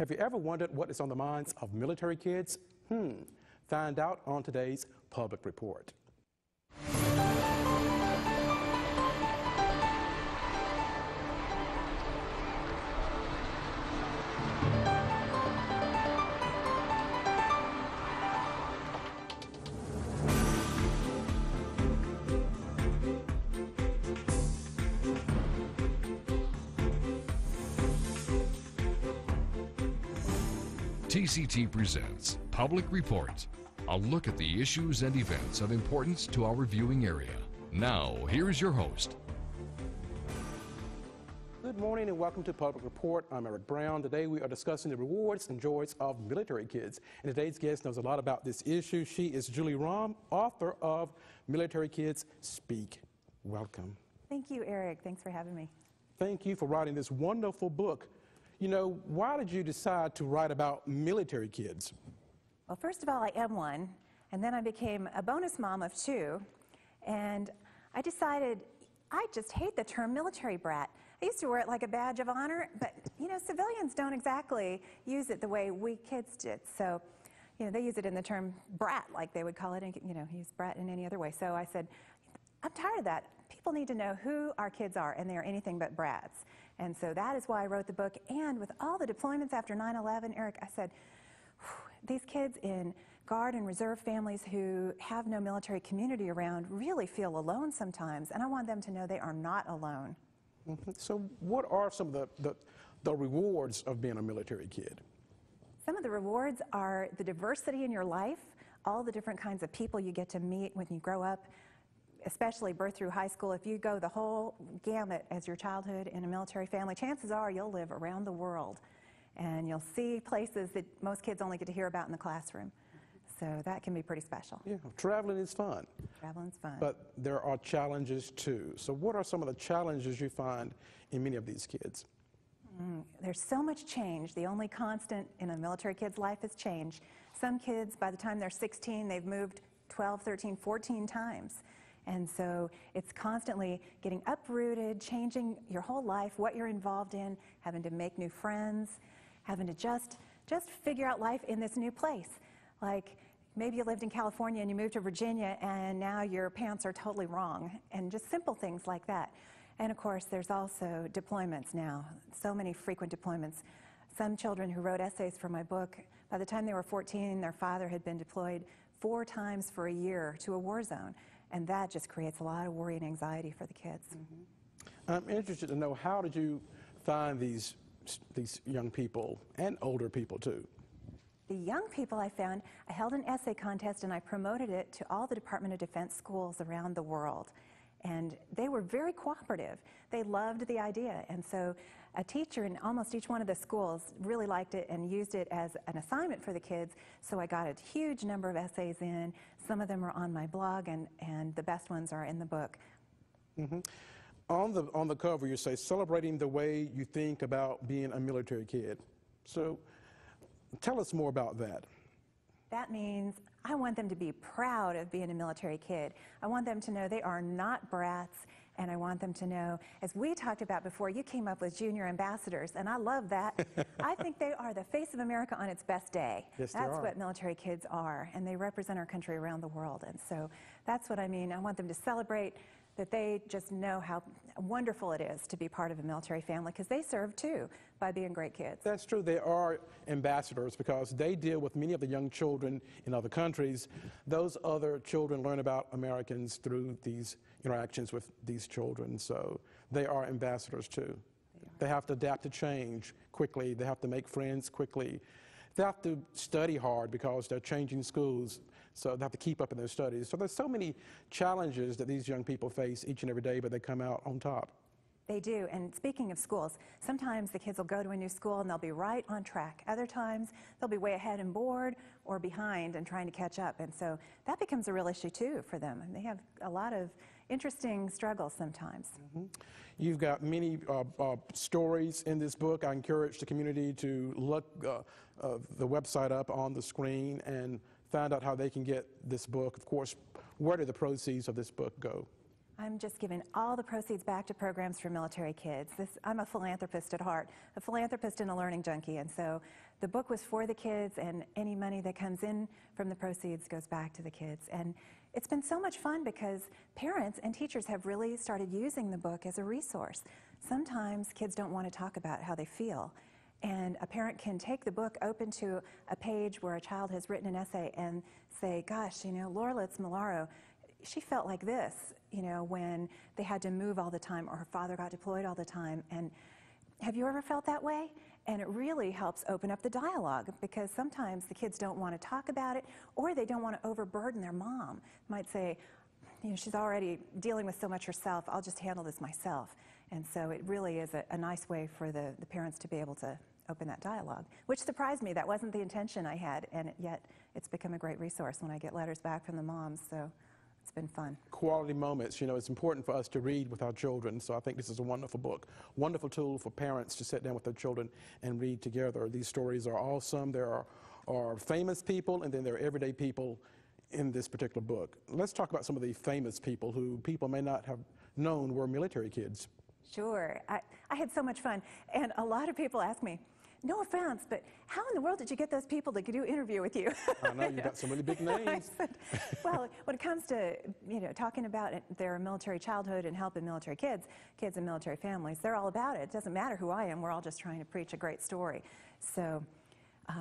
Have you ever wondered what is on the minds of military kids? Find out on today's Public Report. TCT presents Public Report, a look at the issues and events of importance to our viewing area. Now, here's your host. Good morning and welcome to Public Report. I'm Eric Brown. Today we are discussing the rewards and joys of military kids. And today's guest knows a lot about this issue. She is Julie Rahm, author of Military Kids Speak. Welcome. Thank you, Eric. Thanks for having me. Thank you for writing this wonderful book. You know, why did you decide to write about military kids? Well, first of all, I am one, and then I became a bonus mom of two, and I decided I just hate the term military brat. I used to wear it like a badge of honor, but, you know, civilians don't exactly use it the way we kids did. So, you know, they use it in the term brat, like they would call it, and, you know, use brat in any other way. So I said, I'm tired of that. People need to know who our kids are, and they are anything but brats. And so that is why I wrote the book. And with all the deployments after 9/11, Eric, I said, these kids in Guard and Reserve families who have no military community around really feel alone sometimes. And I want them to know they are not alone. So what are some of the rewards of being a military kid? Some of the rewards are the diversity in your life, all the different kinds of people you get to meet when you grow up, especially birth through high school. If you go the whole gamut as your childhood in a military family, chances are you'll live around the world and you'll see places that most kids only get to hear about in the classroom. So that can be pretty special. Yeah, traveling is fun. Traveling's fun. But there are challenges too. So what are some of the challenges you find in many of these kids? There's so much change. The only constant in a military kid's life is change. Some kids, by the time they're 16, they've moved 12, 13, 14 times. And so it's constantly getting uprooted, changing your whole life, what you're involved in, having to make new friends, having to just figure out life in this new place. Like maybe you lived in California and you moved to Virginia and now your pants are totally wrong, and just simple things like that. And of course, there's also deployments now, so many frequent deployments. Some children who wrote essays for my book, by the time they were 14, their father had been deployed 4 times for a year to a war zone. And that just creates a lot of worry and anxiety for the kids. I'm interested to know, how did you find these young people and older people too? The young people I found, I held an essay contest and I promoted it to all the Department of Defense schools around the world. And they were very cooperative. They loved the idea. And so a teacher in almost each one of the schools really liked it and used it as an assignment for the kids. So I got a huge number of essays in. Some of them are on my blog, and the best ones are in the book. On the cover, you say, celebrating the way you think about being a military kid. So tell us more about that. That means I want them to be proud of being a military kid. I want them to know they are not brats, and I want them to know, as we talked about before, you came up with junior ambassadors, and I love that. I think they are the face of America on its best day. Yes, that's what military kids are, and they represent our country around the world. And so that's what I mean. I want them to celebrate that they just know how wonderful it is to be part of a military family, because they serve too by being great kids. That's true. They are ambassadors because they deal with many of the young children in other countries. Those other children learn about Americans through these interactions with these children, so they are ambassadors too. They have to adapt to change quickly. They have to make friends quickly. They have to study hard because they're changing schools, so they have to keep up in their studies. So there's so many challenges that these young people face each and every day, but they come out on top. They do. And speaking of schools, sometimes the kids will go to a new school and they'll be right on track. Other times they'll be way ahead and bored or behind and trying to catch up. And so that becomes a real issue too for them. And they have a lot of interesting struggles sometimes. You've got many stories in this book. I encourage the community to look the website up on the screen and find out how they can get this book. Of course, where do the proceeds of this book go? I'm just giving all the proceeds back to programs for military kids. I'm a philanthropist at heart, a philanthropist and a learning junkie, and so the book was for the kids, and any money that comes in from the proceeds goes back to the kids. And it's been so much fun because parents and teachers have really started using the book as a resource. Sometimes kids don't want to talk about how they feel, and a parent can take the book, open to a page where a child has written an essay and say, gosh, you know, Laura Litz-Milaro, she felt like this, you know, when they had to move all the time, or her father got deployed all the time. And have you ever felt that way? And it really helps open up the dialogue, because sometimes the kids don't want to talk about it, or they don't want to overburden their mom. Might say, you know, she's already dealing with so much herself, I'll just handle this myself. And so it really is a nice way for the parents to be able to open that dialogue, which surprised me. That wasn't the intention I had, and yet it's become a great resource when I get letters back from the moms. So it's been fun. Quality moments. You know, it's important for us to read with our children, so I think this is a wonderful book. Wonderful tool for parents to sit down with their children and read together. These stories are awesome. There are famous people, and then there are everyday people in this particular book. Let's talk about some of the famous people who people may not have known were military kids. Sure. I had so much fun, and a lot of people ask me, no offense, but how in the world did you get those people to do interview with you? I know, you've got so many big names. I said, well, when it comes to, you know, talking about their military childhood and helping military kids and military families, they're all about it. It doesn't matter who I am. We're all just trying to preach a great story. So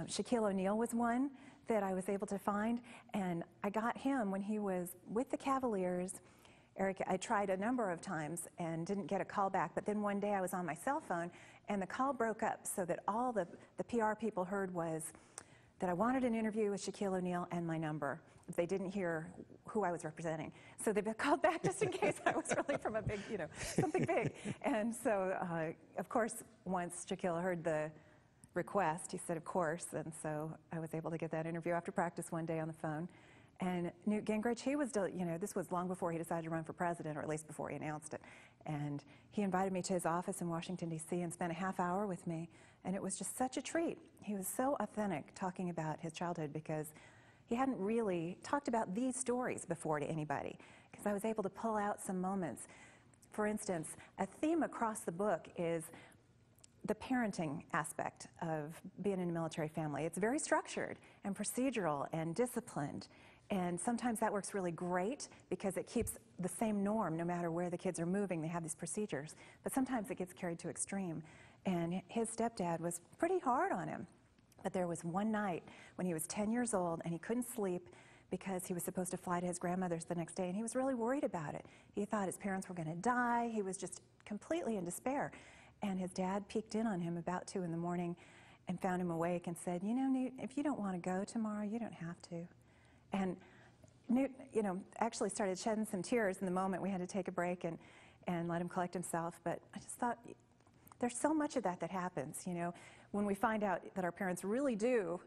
Shaquille O'Neal was one that I was able to find, and I got him when he was with the Cavaliers. Eric, I tried a number of times and didn't get a call back, but then one day I was on my cell phone and the call broke up, so that all the PR people heard was that I wanted an interview with Shaquille O'Neal and my number. They didn't hear who I was representing. So they called back just in case I was really from a big, you know, something big. And so, of course, once Shaquille heard the request, he said, of course, and so I was able to get that interview after practice one day on the phone. And Newt Gingrich, he was, you know, this was long before he decided to run for president, or at least before he announced it. And he invited me to his office in Washington, D.C., and spent a half hour with me. And it was just such a treat. He was so authentic talking about his childhood, because he hadn't really talked about these stories before to anybody, because I was able to pull out some moments. For instance, a theme across the book is the parenting aspect of being in a military family. It's very structured and procedural and disciplined. And sometimes that works really great because it keeps the same norm no matter where the kids are moving. They have these procedures. But sometimes it gets carried to extreme. And his stepdad was pretty hard on him. But there was one night when he was 10 years old and he couldn't sleep because he was supposed to fly to his grandmother's the next day, and he was really worried about it. He thought his parents were going to die. He was just completely in despair. And his dad peeked in on him about 2 in the morning and found him awake and said, you know, Newt, if you don't want to go tomorrow, you don't have to. And Newt, you know, actually started shedding some tears in the moment. We had to take a break and let him collect himself. But I just thought, there's so much of that happens, you know, when we find out that our parents really do,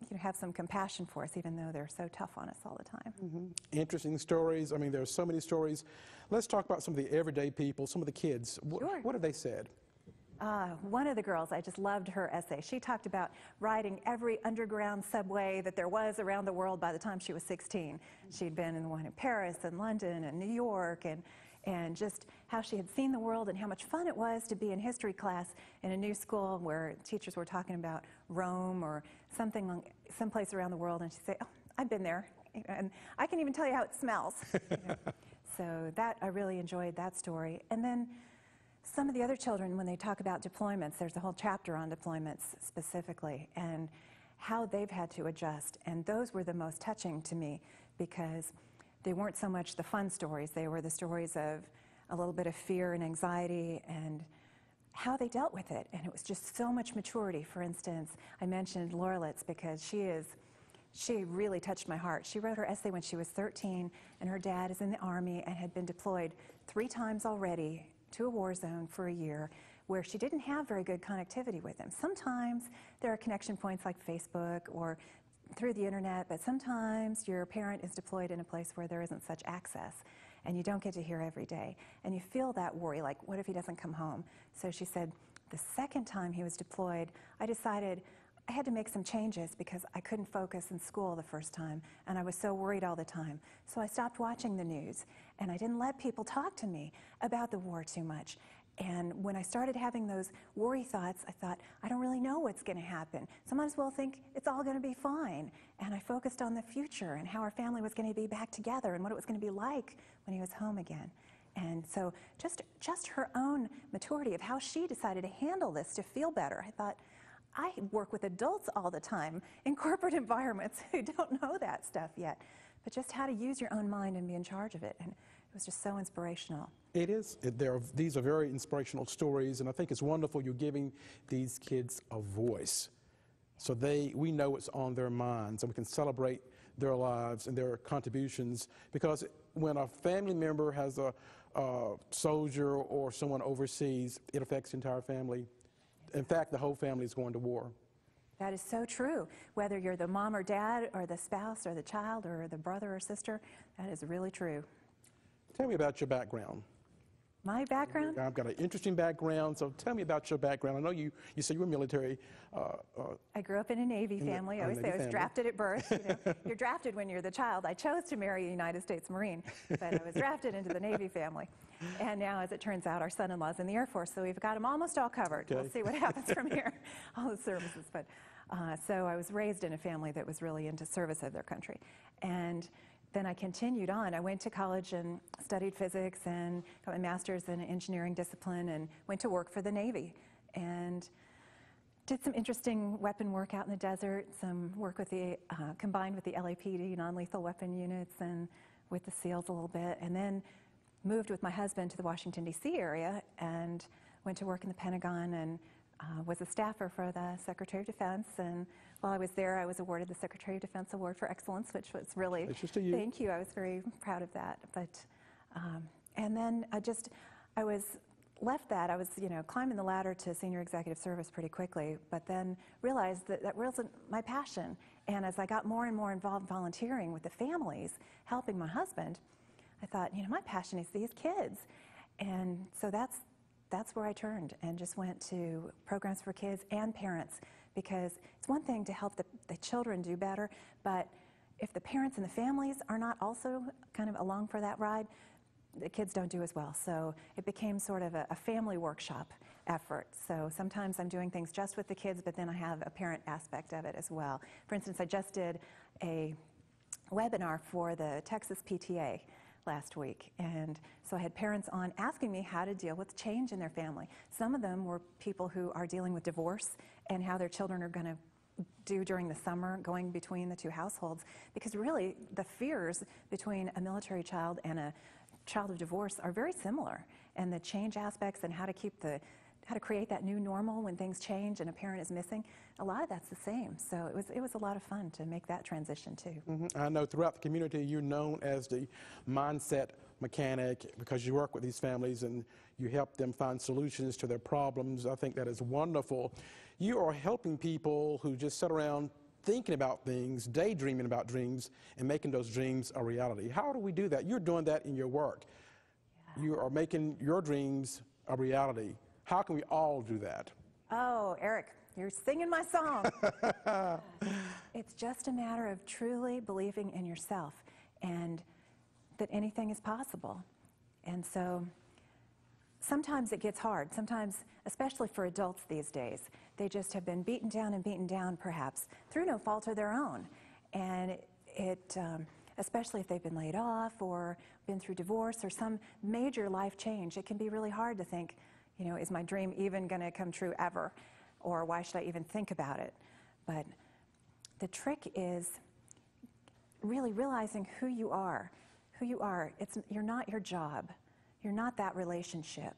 you know, have some compassion for us, even though they're so tough on us all the time. Mm-hmm. Interesting stories. I mean, there's so many stories. Let's talk about some of the everyday people, some of the kids. Sure. What have they said? One of the girls, I just loved her essay. She talked about riding every underground subway that there was around the world by the time she was 16. She'd been in the one in Paris and London and New York, and just how she had seen the world and how much fun it was to be in history class in a new school where teachers were talking about Rome or something, someplace around the world, and she'd say, oh, I've been there, and I can even tell you how it smells. You know? So that, I really enjoyed that story. And then some of the other children, when they talk about deployments, there's a whole chapter on deployments specifically and how they've had to adjust. And those were the most touching to me because they weren't so much the fun stories. They were the stories of a little bit of fear and anxiety and how they dealt with it. And it was just so much maturity. For instance, I mentioned Laura Litz because she really touched my heart. She wrote her essay when she was 13, and her dad is in the Army and had been deployed 3 times already to a war zone for a year where she didn't have very good connectivity with him. Sometimes there are connection points like Facebook or through the internet, but sometimes your parent is deployed in a place where there isn't such access and you don't get to hear every day. And you feel that worry, like, what if he doesn't come home? So she said, the second time he was deployed, I decided I had to make some changes because I couldn't focus in school the first time, and I was so worried all the time. So I stopped watching the news, and I didn't let people talk to me about the war too much. And when I started having those worry thoughts, I thought, I don't really know what's going to happen, so I might as well think it's all going to be fine. And I focused on the future and how our family was going to be back together and what it was going to be like when he was home again. And so just her own maturity of how she decided to handle this to feel better, I thought, I work with adults all the time in corporate environments who don't know that stuff yet, but just how to use your own mind and be in charge of it. And it was just so inspirational. It is. These are very inspirational stories, and I think it's wonderful you're giving these kids a voice. So we know what's on their minds, and we can celebrate their lives and their contributions, because when a family member has a soldier or someone overseas, it affects the entire family. In fact, the whole family is going to war. That is so true. Whether you're the mom or dad or the spouse or the child or the brother or sister, that is really true. Tell me about your background. My background? I've got an interesting background, so tell me about your background. I know you said you were military. I grew up in a Navy family. I always say I was drafted at birth. You know, you're drafted when you're the child. I chose to marry a United States Marine, but I was drafted into the Navy family. And now, as it turns out, our son-in-law's in the Air Force, so we've got them almost all covered. Okay. We'll see what happens from here, all the services. But so I was raised in a family that was really into service of their country. And then I continued on. I went to college and studied physics and got my master's in engineering discipline and went to work for the Navy and did some interesting weapon work out in the desert, some work with the, combined with the LAPD, non-lethal weapon units, and with the SEALs a little bit, and then moved with my husband to the Washington, D.C. area and went to work in the Pentagon and was a staffer for the Secretary of Defense. And while I was there, I was awarded the Secretary of Defense Award for Excellence, which was really, thank you, I was very proud of that. But, and then I was left that. I was, climbing the ladder to senior executive service pretty quickly, but then realized that that wasn't my passion. And as I got more and more involved volunteering with the families, helping my husband, I thought, my passion is these kids. And so that's where I turned and just went to programs for kids and parents, because it's one thing to help the children do better, but if the parents and the families are not also kind of along for that ride, the kids don't do as well. So it became sort of a family workshop effort. So sometimes I'm doing things just with the kids, but then I have a parent aspect of it as well. For instance, I just did a webinar for the Texas PTA last week, and so I had parents on asking me how to deal with change in their family. Some of them were people who are dealing with divorce and how their children are going to do during the summer going between the two households, because really the fears between a military child and a child of divorce are very similar, and the change aspects and how to create that new normal when things change and a parent is missing, a lot of that's the same. So it was a lot of fun to make that transition too. Mm-hmm. I know throughout the community you're known as the mindset mechanic, because you work with these families and you help them find solutions to their problems. I think that is wonderful. You are helping people who just sit around thinking about things, daydreaming about dreams, and making those dreams a reality. How do we do that? You're doing that in your work. Yeah. You are making your dreams a reality. How can we all do that? Oh, Eric, you're singing my song. It's just a matter of truly believing in yourself and that anything is possible. And so sometimes it gets hard. Sometimes, especially for adults these days, they just have been beaten down perhaps through no fault of their own. And especially if they've been laid off or been through divorce or some major life change, it can be really hard to think, is my dream even going to come true ever? Or why should I even think about it? But the trick is really realizing who you are. You're not your job. You're not that relationship.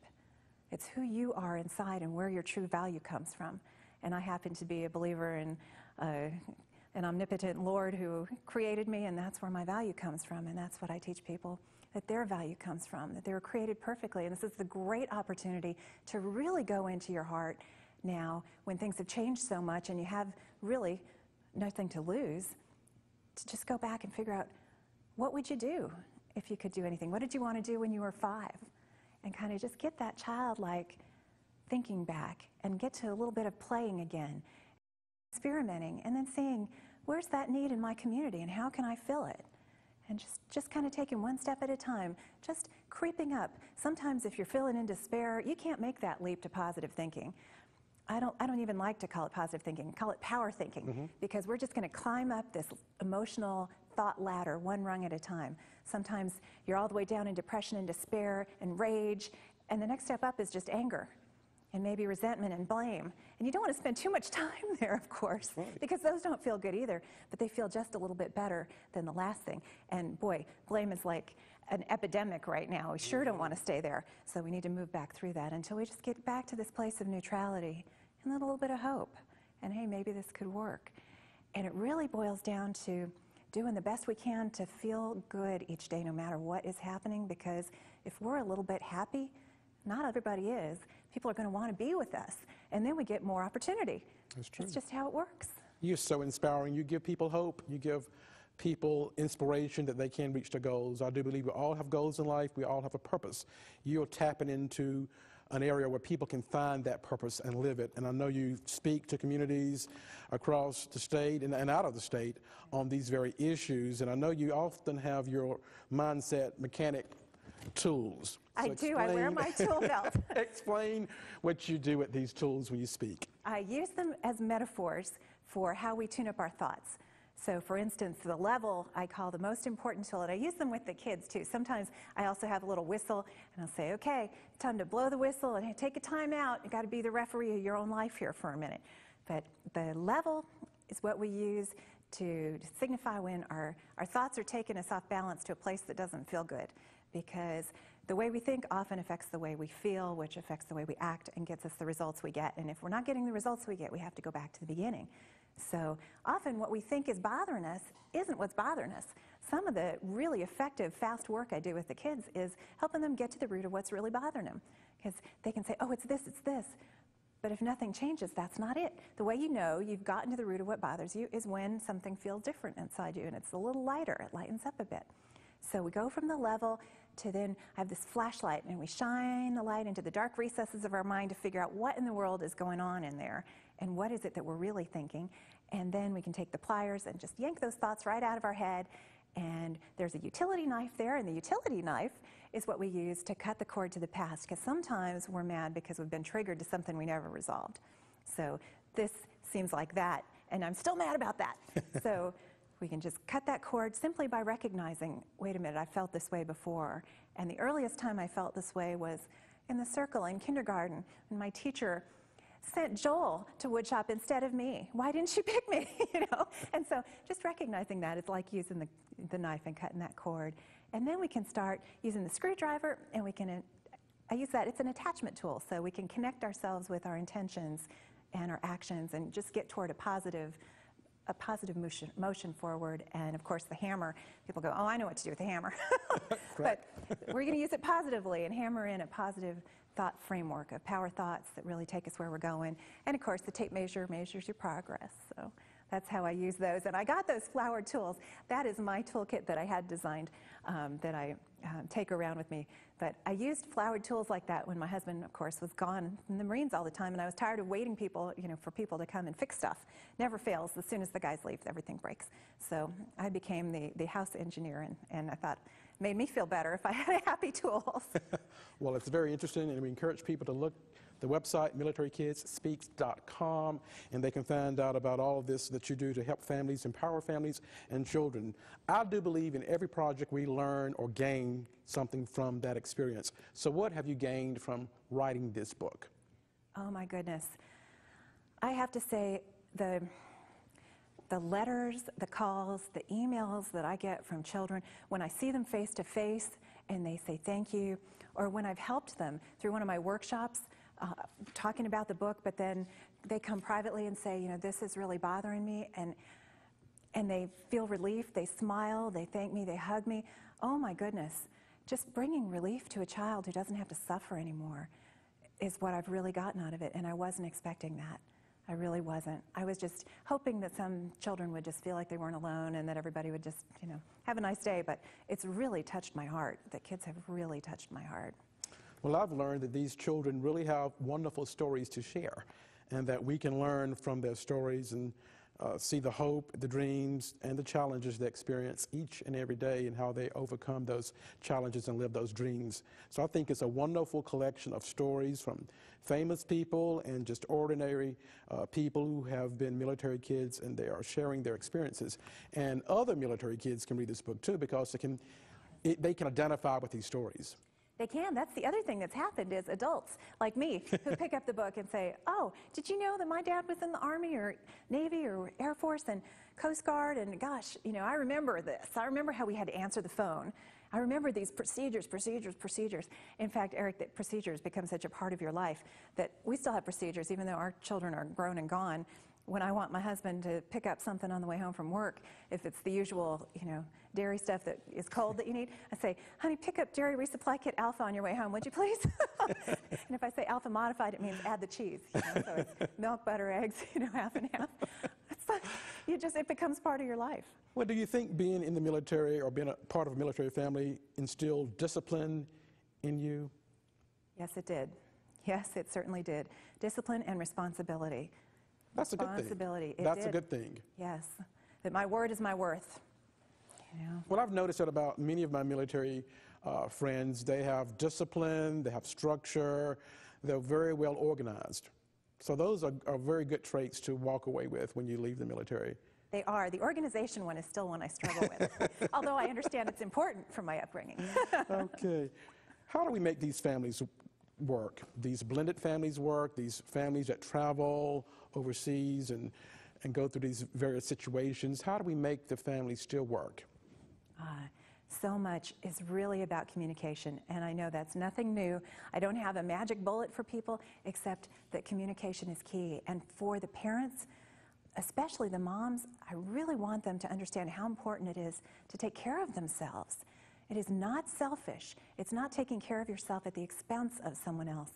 It's who you are inside and where your true value comes from. And I happen to be a believer in an omnipotent Lord who created me, and that's where my value comes from. And that's what I teach people, that their value comes from, that they were created perfectly. And this is the great opportunity to really go into your heart now when things have changed so much and you have really nothing to lose, to just go back and figure out, what would you do if you could do anything? What did you want to do when you were 5? And kind of just get that childlike thinking back and get to a little bit of playing again. experimenting, and then seeing where's that need in my community and how can I fill it? And just kind of taking one step at a time, just creeping up. Sometimes if you're feeling in despair, you can't make that leap to positive thinking. I don't even like to call it positive thinking, call it power thinking, because we're just going to climb up this emotional thought ladder one rung at a time. Sometimes you're all the way down in depression and despair and rage, and the next step up is just anger and maybe resentment and blame. And you don't want to spend too much time there, of course, because those don't feel good either, but they feel just a little bit better than the last thing. And boy, blame is like an epidemic right now. We sure don't want to stay there. So we need to move back through that until we just get back to this place of neutrality and a little bit of hope. And hey, maybe this could work. And it really boils down to doing the best we can to feel good each day, no matter what is happening, because if we're a little bit happy, not everybody is, people are going to want to be with us, and then we get more opportunity. That's true. It's just how it works. You're so inspiring. You give people hope. You give people inspiration that they can reach their goals. I do believe we all have goals in life. We all have a purpose. You're tapping into an area where people can find that purpose and live it. And I know you speak to communities across the state and out of the state on these very issues. And I know you often have your mindset mechanic tools. So I do. I wear my tool belt. Explain what you do with these tools when you speak. I use them as metaphors for how we tune up our thoughts. So for instance, the level I call the most important tool, and I use them with the kids too. Sometimes I also have a little whistle, and I'll say, okay, time to blow the whistle and take a time out. You've got to be the referee of your own life here for a minute. But the level is what we use to signify when our thoughts are taking us off balance to a place that doesn't feel good. Because the way we think often affects the way we feel, which affects the way we act and gets us the results we get. And if we're not getting the results we get, we have to go back to the beginning. So often what we think is bothering us isn't what's bothering us. Some of the really effective, fast work I do with the kids is helping them get to the root of what's really bothering them. Because they can say, oh, it's this, it's this. But if nothing changes, that's not it. The way you know you've gotten to the root of what bothers you is when something feels different inside you and it's a little lighter, it lightens up a bit. So we go from the level to then I have this flashlight and we shine the light into the dark recesses of our mind to figure out what in the world is going on in there and what is it that we're really thinking. And then we can take the pliers and just yank those thoughts right out of our head. And there's a utility knife there, and the utility knife is what we use to cut the cord to the past, because sometimes we're mad because we've been triggered to something we never resolved. So this seems like that, and I'm still mad about that. So we can just cut that cord simply by recognizing, wait a minute, I felt this way before. And the earliest time I felt this way was in the circle in kindergarten, when my teacher sent Joel to woodshop instead of me. Why didn't she pick me, you know? And so just recognizing that is like using the knife and cutting that cord. And then we can start using the screwdriver, and we can, I use that, it's an attachment tool, so we can connect ourselves with our intentions and our actions and just get toward a positive motion forward. And of course the hammer, people go, oh, I know what to do with the hammer. But we're going to use it positively and hammer in a positive thought framework of power thoughts that really take us where we're going. And of course the tape measure measures your progress. So that's how I use those. And I got those flowered tools. That is my toolkit that I had designed that I take around with me. But I used flowered tools like that when my husband, of course, was gone in the Marines all the time, and I was tired of waiting for people to come and fix stuff. Never fails. As soon as the guys leave, everything breaks. So I became the house engineer, and I thought, it made me feel better if I had happy tools. Well, it's very interesting, and we encourage people to look the website, militarykidspeaks.com, and they can find out about all of this that you do to help families, empower families and children. I do believe in every project we learn or gain something from that experience. So what have you gained from writing this book? Oh my goodness. I have to say the letters, the calls, the emails that I get from children, when I see them face to face and they say thank you, or when I've helped them through one of my workshops, talking about the book, but then they come privately and say, you know, this is really bothering me, and they feel relief, they smile, they thank me, they hug me. Oh my goodness, just bringing relief to a child who doesn't have to suffer anymore is what I've really gotten out of it, and I wasn't expecting that. I really wasn't. I was just hoping that some children would just feel like they weren't alone and that everybody would just, you know, have a nice day, but it's really touched my heart. The kids have really touched my heart. Well, I've learned that these children really have wonderful stories to share. and that we can learn from their stories and see the hope, the dreams, and the challenges they experience each and every day and how they overcome those challenges and live those dreams. So I think it's a wonderful collection of stories from famous people and just ordinary people who have been military kids, and they are sharing their experiences. And other military kids can read this book too, because they can identify with these stories. They can. That's the other thing that's happened is adults like me who pick up the book and say, oh, did you know that my dad was in the Army or Navy or Air Force and Coast Guard? And gosh, you know, I remember this. I remember how we had to answer the phone. I remember these procedures. In fact, Eric, that procedures become such a part of your life that we still have procedures, even though our children are grown and gone. When I want my husband to pick up something on the way home from work, if it's the usual, you know, dairy stuff that is cold that you need, I say, honey, pick up Dairy Resupply Kit Alpha on your way home, would you please? And if I say Alpha modified, it means add the cheese. You know? So it's milk, butter, eggs, you know, half and half. It's like, it becomes part of your life. Well, do you think being in the military or being a part of a military family instilled discipline in you? Yes, it did. Yes, it certainly did. Discipline and responsibility. That's a good thing. Responsibility. That's a good thing. Yes, that my word is my worth. You know? Well, I've noticed that about many of my military friends. They have discipline, they have structure, they're very well organized. So those are very good traits to walk away with when you leave the military. They are. The organization one is still one I struggle with, although I understand it's important for my upbringing. Okay. How do we make these families work, these blended families work, these families that travel overseas and go through these various situations? How do we make the families still work? So much is really about communication, and I know that's nothing new. I don't have a magic bullet for people, except that communication is key. And for the parents, especially the moms, I really want them to understand how important it is to take care of themselves. It is not selfish. It's not taking care of yourself at the expense of someone else.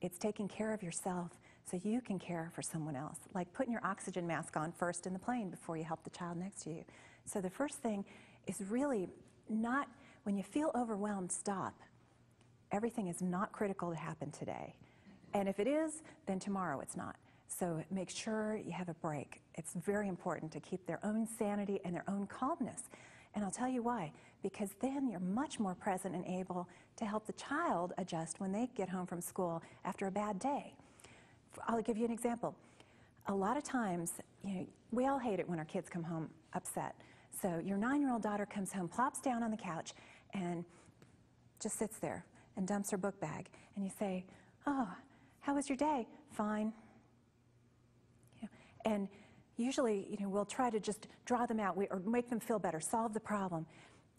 It's taking care of yourself so you can care for someone else, like putting your oxygen mask on first in the plane before you help the child next to you. So the first thing is really not, when you feel overwhelmed, stop. Everything is not critical to happen today. And if it is, then tomorrow it's not. So make sure you have a break. It's very important to keep their own sanity and their own calmness. And I'll tell you why. Because then you're much more present and able to help the child adjust when they get home from school after a bad day. I'll give you an example. A lot of times, you know, we all hate it when our kids come home upset. So your 9-year-old daughter comes home, plops down on the couch, and just sits there and dumps her book bag. And you say, oh, how was your day? Fine. You know, and usually, you know, we'll try to just draw them out or make them feel better, solve the problem.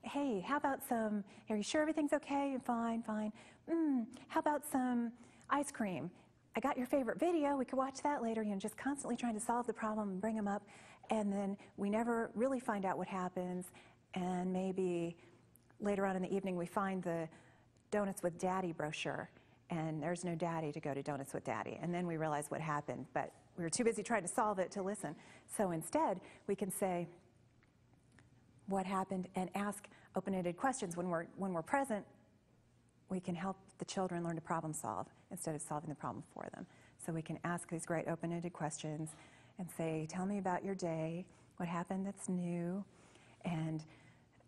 Hey, how about some, are you sure everything's okay? Fine, fine. How about some ice cream? I got your favorite video, we could watch that later. You know, just constantly trying to solve the problem and bring them up. And then we never really find out what happens. And maybe later on in the evening we find the Donuts with Daddy brochure. And there's no daddy to go to Donuts with Daddy. And then we realize what happened. But we were too busy trying to solve it to listen. So instead, we can say what happened and ask open-ended questions. When we're present, we can help the children learn to problem solve instead of solving the problem for them. So we can ask these great open-ended questions and say, tell me about your day, what happened that's new, and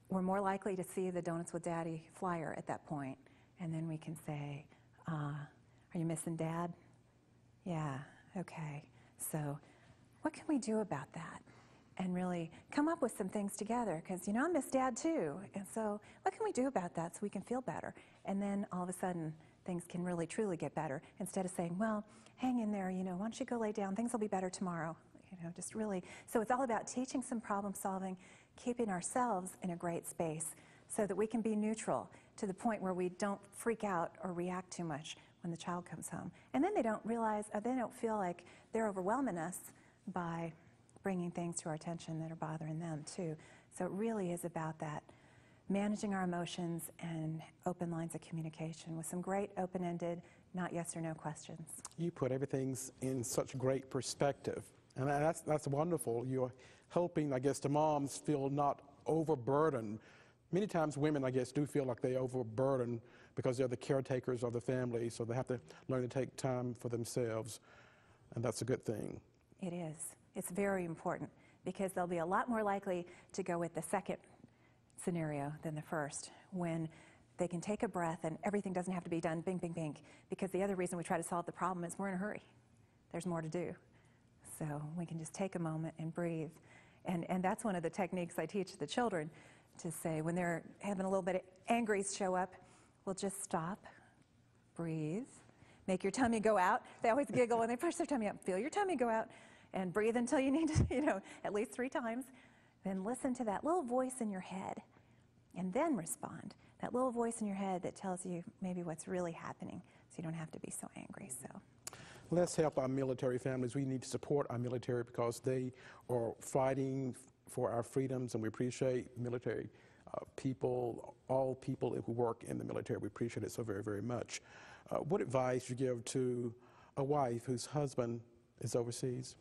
we're more likely to see the Donuts with Daddy flyer at that point. And then we can say, are you missing Dad? Yeah, okay. So what can we do about that? And really come up with some things together, because, you know, I miss Dad too. And so what can we do about that so we can feel better? And then all of a sudden, things can really, truly get better, instead of saying, well, hang in there, you know, why don't you go lay down? Things will be better tomorrow. You know, just really, so it's all about teaching some problem solving, keeping ourselves in a great space so that we can be neutral to the point where we don't freak out or react too much when the child comes home. And then they don't realize, they don't feel like they're overwhelming us by bringing things to our attention that are bothering them too. So it really is about that, managing our emotions and open lines of communication with some great open-ended, not yes or no questions. You put everything in such great perspective, and that's wonderful. You're helping, I guess, the moms feel not overburdened. Many times women, I guess, do feel like they're overburdened because they're the caretakers of the family, so they have to learn to take time for themselves. and that's a good thing. It is. It's very important because they'll be a lot more likely to go with the second scenario than the first, when they can take a breath and everything doesn't have to be done bing, bing, bing, because the other reason we try to solve the problem is we're in a hurry. There's more to do. So we can just take a moment and breathe. And that's one of the techniques I teach the children, to say when they're having a little bit of angries show up, we'll just stop, breathe, make your tummy go out. They always giggle when they push their tummy up. Feel your tummy go out and breathe until you need to, at least 3 times. Then listen to that little voice in your head and then respond. That little voice in your head that tells you maybe what's really happening, so you don't have to be so angry. So let's help our military families. We need to support our military because they are fighting for our freedoms, and we appreciate military people, all people who work in the military. We appreciate it so very, very much. What advice you give to a wife whose husband is overseas?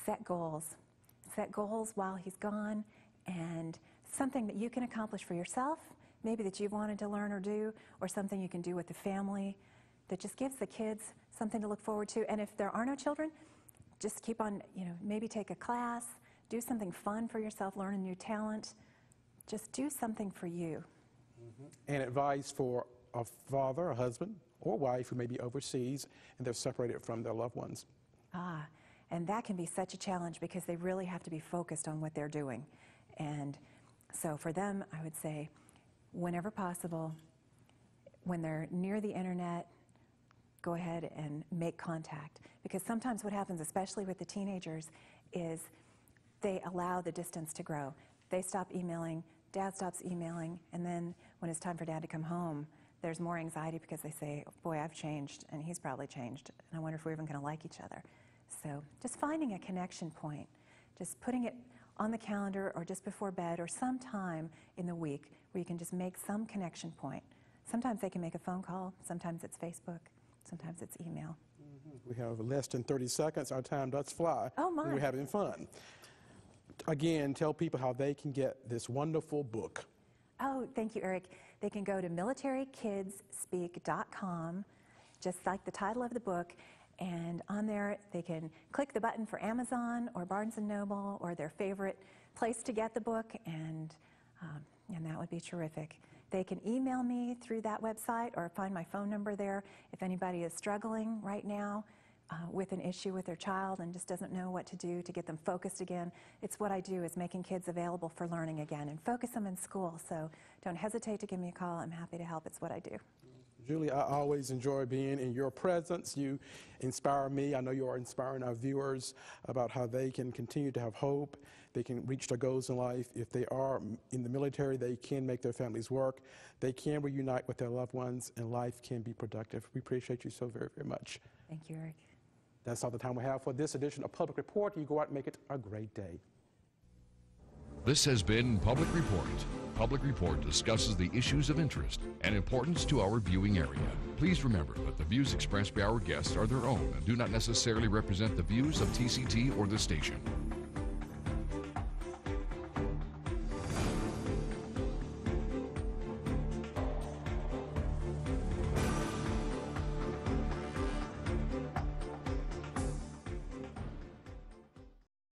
Set goals. Set goals while he's gone, and something that you can accomplish for yourself, maybe that you've wanted to learn or do, or something you can do with the family that just gives the kids something to look forward to. And if there are no children, just keep on, maybe take a class, do something fun for yourself, learn a new talent. Just do something for you. And advice for a father, a husband, or wife who may be overseas and they're separated from their loved ones. And that can be such a challenge because they really have to be focused on what they're doing. And so for them, I would say, whenever possible, when they're near the internet, go ahead and make contact. Because sometimes what happens, especially with the teenagers, is they allow the distance to grow. They stop emailing, dad stops emailing, and then when it's time for dad to come home, there's more anxiety because they say, boy, I've changed, and he's probably changed, and I wonder if we're even going to like each other. So just finding a connection point, just putting it on the calendar or just before bed or sometime in the week where you can just make some connection point. Sometimes they can make a phone call, sometimes it's Facebook, sometimes it's email. We have less than 30 seconds. Our time does fly. Oh, my. We're having fun. Again, tell people how they can get this wonderful book. Oh, thank you, Eric. They can go to militarykidspeak.com, just like the title of the book, and on there they can click the button for Amazon or Barnes & Noble or their favorite place to get the book, and that would be terrific. They can email me through that website or find my phone number there if anybody is struggling right now with an issue with their child and just doesn't know what to do to get them focused again. It's what I do, is making kids available for learning again and focus them in school. So don't hesitate to give me a call. I'm happy to help. It's what I do. Julie, I always enjoy being in your presence. You inspire me. I know you are inspiring our viewers about how they can continue to have hope. They can reach their goals in life. If they are in the military, they can make their families work. They can reunite with their loved ones, and life can be productive. We appreciate you so very, very much. Thank you, Eric. That's all the time we have for this edition of Public Report. You go out and make it a great day. This has been Public Report. Public Report discusses the issues of interest and importance to our viewing area. Please remember that the views expressed by our guests are their own and do not necessarily represent the views of TCT or the station.